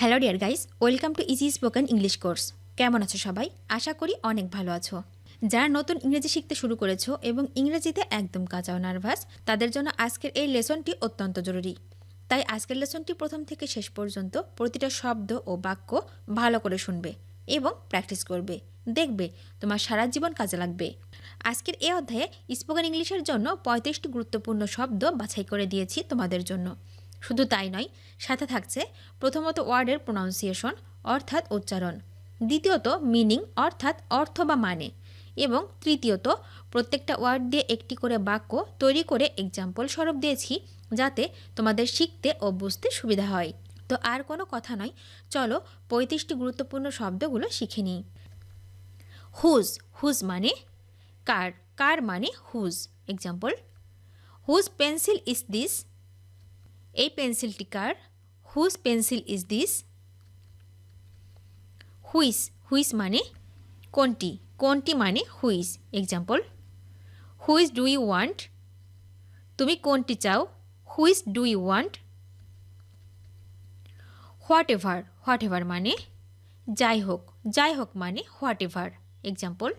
Hello dear guys, welcome to easy spoken English course. কেমন আছো সবাই? আশা করি অনেক ভালো আছো। যারা নতুন ইংরেজি শিখতে শুরু করেছো এবং ইংরেজিতে একদম কাঁচাও নার্ভাস, তাদের জন্য আজকের এই লেসনটি অত্যন্ত জরুরি। তাই আজকের লেসনটি প্রথম থেকে শেষ পর্যন্ত প্রতিটা শব্দ ও বাক্য ভালো করে শুনবে এবং প্র্যাকটিস করবে। দেখবে তোমার সারা জীবন কাজে লাগবে। আজকের এই অধ্যায়ে স্পোকেন ইংলিশের জন্য 35টি গুরুত্বপূর্ণ শব্দ বাছাই করে দিয়েছি তোমাদের জন্য। শুধু তাই নয়, সাথে থাকছে প্রথমত ওয়ার্ডের প্রোনাউন্সিয়েশন অর্থাৎ উচ্চারণ, দ্বিতীয়ত মিনিং অর্থাৎ অর্থ বা মানে, এবং তৃতীয়ত প্রত্যেকটা ওয়ার্ড দিয়ে একটি করে বাক্য তৈরি করে এক্সাম্পল স্বরূপ দিয়েছি, যাতে তোমাদের শিখতে ও বুঝতে সুবিধা হয়। তো আর কোনো কথা নয়, চলো 35টি গুরুত্বপূর্ণ শব্দগুলো শিখে নিই। হুজ, হুজ মানে কার, কার মানে whose. Example, whose pencil is this, এই পেন্সিলটি কার। Whose pencil is this. Which, which মানে কোনটি, কোনটি মানে হুইস। এক্সাম্পল, হুইস ডু ইউ ওয়ান্ট, তুমি কোনটি চাও। Which do you want. Whatever, whatever মানে যাই হোক, যাই হোক মানে whatever. Example,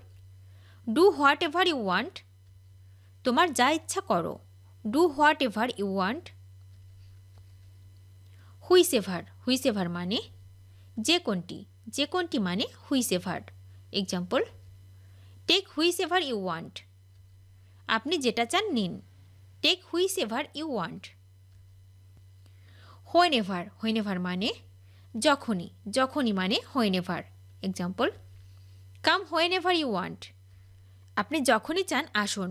do whatever you want, তোমার যা ইচ্ছা করো। Do whatever you want. Whichever, whichever মানে যে কোনটি, যে কোনটি মানে whichever. Example, take whichever you want, আপনি যেটা চান নিন। Take whichever you want. Whenever, whenever মানে যখনই, যখনই মানে when ever. Example, come whenever you want, আপনি যখনই চান আসুন।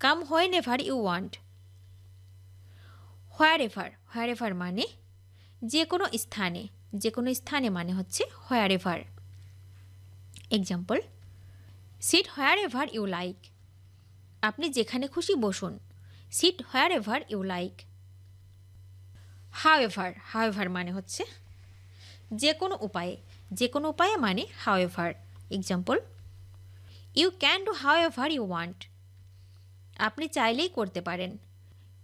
Come whenever you want. Wherever, wherever মানে যে কোনো স্থানে, যে কোনো স্থানে মানে হচ্ছে wherever. Example, sit wherever you like, আপনি যেখানে খুশি বসুন। Sit wherever you like. However, however মানে হচ্ছে যে কোনো উপায়ে, যে কোনো উপায়ে মানে however. Example, you can do however you want, আপনি চাইলেই করতে পারেন।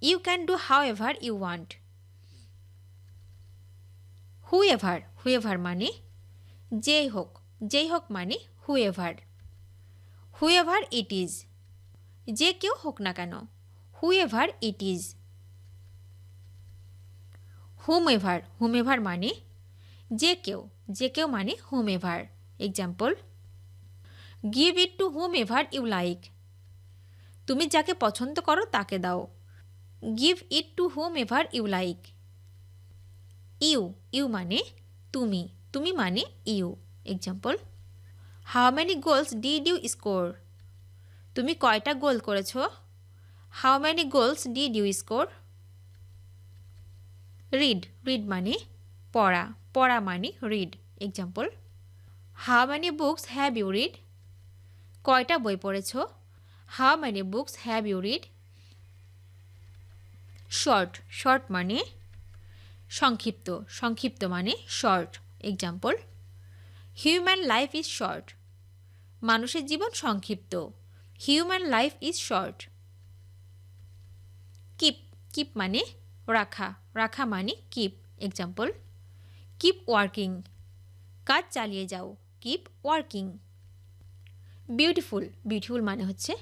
You can do however you want. Whoever, whoever মানে যেই হোক, যেই হোক মানে হুএভার। হুএভার ইট ইজ, যে কেউ হোক না কেন। Whoever it is. হুমএভার, হুমএভার মানে যে কেউ, যে কেউ মানে whomever. Example, give it to whomever you like, তুমি যাকে পছন্দ করো তাকে দাও। Give it to whomever you like. You, you মানে তুমি, তুমি মানে you. Example, how many goals did you score, তুমি কয়টা গোল করেছ। How many goals did you score. Read, read মানে পড়া, পড়া মানে read. Example, how many books have you read, কয়টা বই পড়েছ। How many books have you read. Short, short মানে সংক্ষিপ্ত, সংক্ষিপ্ত মানে short. Example, human life is short, মানুষের জীবন সংক্ষিপ্ত। Human life is short. Keep, keep মানে রাখা, রাখা মানে কিপ। এক্সাম্পল, কিপ ওয়ার্কিং, কাজ চালিয়ে যাও। Keep working. বিউটিফুল, বিউটিফুল মানে হচ্ছে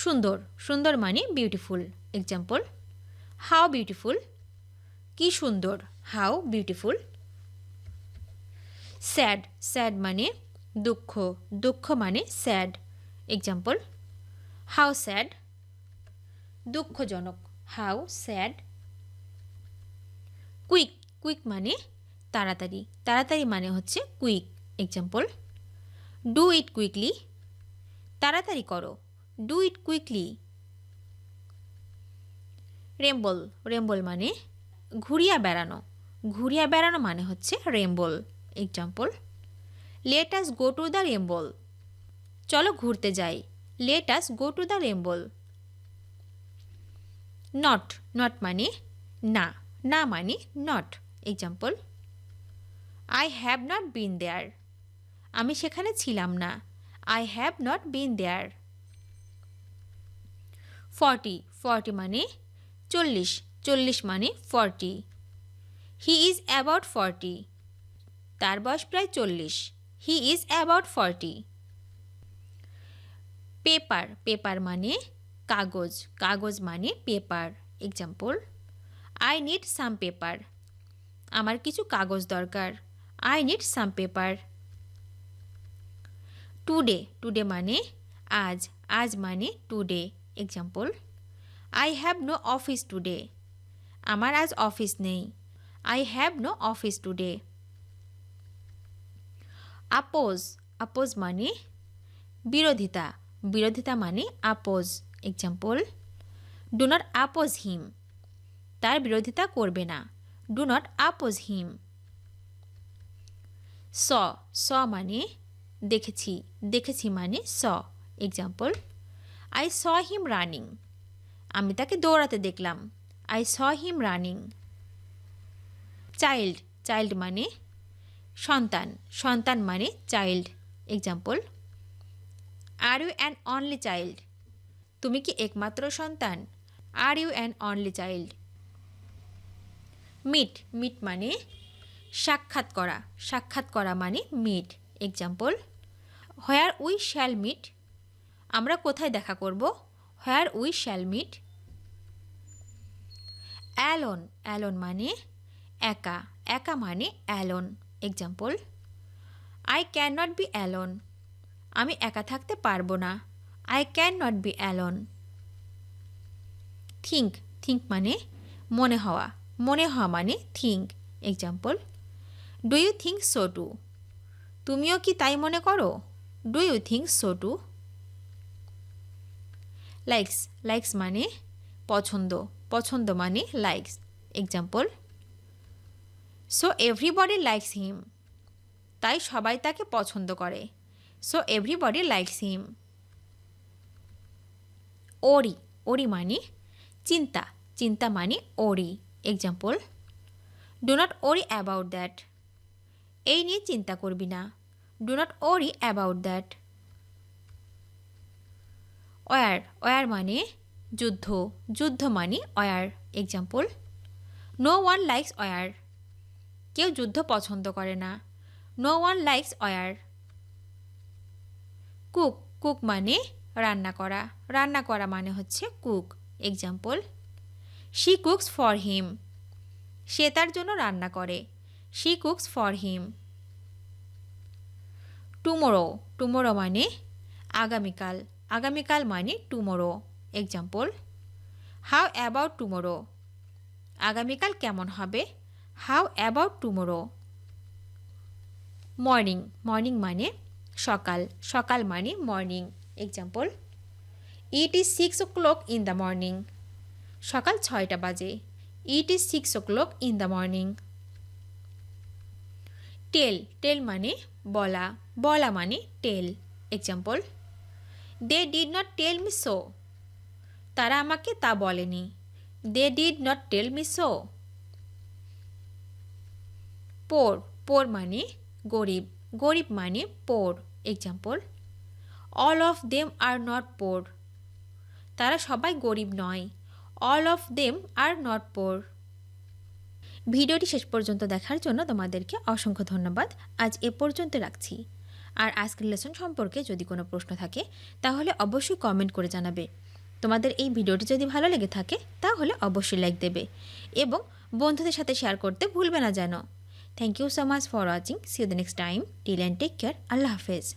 সুন্দর, সুন্দর মানে বিউটিফুল। এক্সাম্পল, হাউ বিউটিফুল, কি সুন্দর। How beautiful. স্যাড, স্যাড মানে দুঃখ, দুঃখ মানে স্যাড। এক্সাম্পল, হাউ স্যাড, দুঃখজনক। How sad. কুইক, কুইক মানে তাড়াতাড়ি, তাড়াতাড়ি মানে হচ্ছে quick. Example, do it quickly, তাড়াতাড়ি করো। Do it quickly. Ramble, ramble মানে ঘুরিয়া বেড়ানো, ঘুরিয়া বেড়ানো মানে হচ্ছে ramble. Example, let us go to the ramble, চলো ঘুরতে যাই। Let us go to the ramble. Not, not মানে না, না মানে not. Example, I have not been there, আমি সেখানে ছিলাম না। আই হ্যাভ নট বিন দেয়ার। 40, 40 মানে 40, 40 মানে 40। হি ইজ অ্যাবাউট 40, তার বয়স প্রায় 40। He is about 40। Paper, paper মানে কাগজ, কাগজ মানে paper. Example, I need some paper. আমার কিছু কাগজ দরকার। I need some paper. Today, today মানে আজ, আজ মানে today. Example, I have no office today. আমার আজ অফিস নেই। I have no office today. Oppose, oppose মানে বিরোধিতা, বিরোধিতা মানে oppose. Example, do not oppose him. তার বিরোধিতা করবে না। ডু নট আপোজ হিম। স, স মানে দেখেছি, দেখেছি মানে saw. Example, I saw him running. আমি তাকে দৌড়াতে দেখলাম। I saw him running. Child, child মানে সন্তান, সন্তান মানে child. Example, are you an only child. তুমি কি একমাত্র সন্তান? Are you an only child. Meet, meet মানে সাক্ষাৎ করা, সাক্ষাৎ করা মানে meet. Example, where we shall meet. আমরা কোথায় দেখা করব? Where we shall meet. Alone, alone মানে একা, একা মানে alone. Example, I can not be alone. আমি একা থাকতে পারবো না। I can not be alone. Think, think মানে মনে হওয়া, মনে হওয়া মানে think. Example, do you think so too. তুমিও কি তাই মনে করো? Do you think so too. Likes, likes মানে পছন্দ, পছন্দ মানে likes. Example, so everybody likes him. তাই সবাই তাকে পছন্দ করে। So everybody likes him. Worry, worry মানে চিন্তা, চিন্তা মানে worry. Example, do not worry about that. এই নিয়ে চিন্তা করবি না। Do not worry about that. War, war মানে যুদ্ধ, যুদ্ধ মানে war. Example, no one likes war. কেউ যুদ্ধ পছন্দ করে না। No one likes war. Cook, cook মানে রান্না করা, রান্না করা মানে হচ্ছে cook. Example, she cooks for him. সে তার জন্য রান্না করে। She cooks for him. Tomorrow, tomorrow মানে আগামীকাল, আগামীকাল মানে tomorrow. Example, how about tomorrow. আগামীকাল কেমন হবে? How about tomorrow. Morning, morning মানে সকাল, সকাল মানে morning. Example, it is 6 o'clock in the morning. সকাল 6টা বাজে। It is 6 o'clock in the morning. Tell, tell মানে বলা, বলা মানে tell. Example, they did not tell me so. তারা আমাকে তা বলেনি। They did not tell me so. Poor, poor মানে গরিব, গরিব মানে poor. Example, all of them are not poor. তারা সবাই গরিব নয়। All of them are not poor. ভিডিওটি শেষ পর্যন্ত দেখার জন্য তোমাদেরকে অসংখ্য ধন্যবাদ। আজ এ পর্যন্ত রাখছি। আর আজকের লেসন সম্পর্কে যদি কোনো প্রশ্ন থাকে তাহলে অবশ্যই কমেন্ট করে জানাবে। তোমাদের এই ভিডিওটি যদি ভালো লেগে থাকে তাহলে অবশ্যই লাইক দেবে এবং বন্ধুদের সাথে শেয়ার করতে ভুলবে না যেন। Thank you so much for watching. See you the next time. Till and take care. আল্লাহ হাফেজ।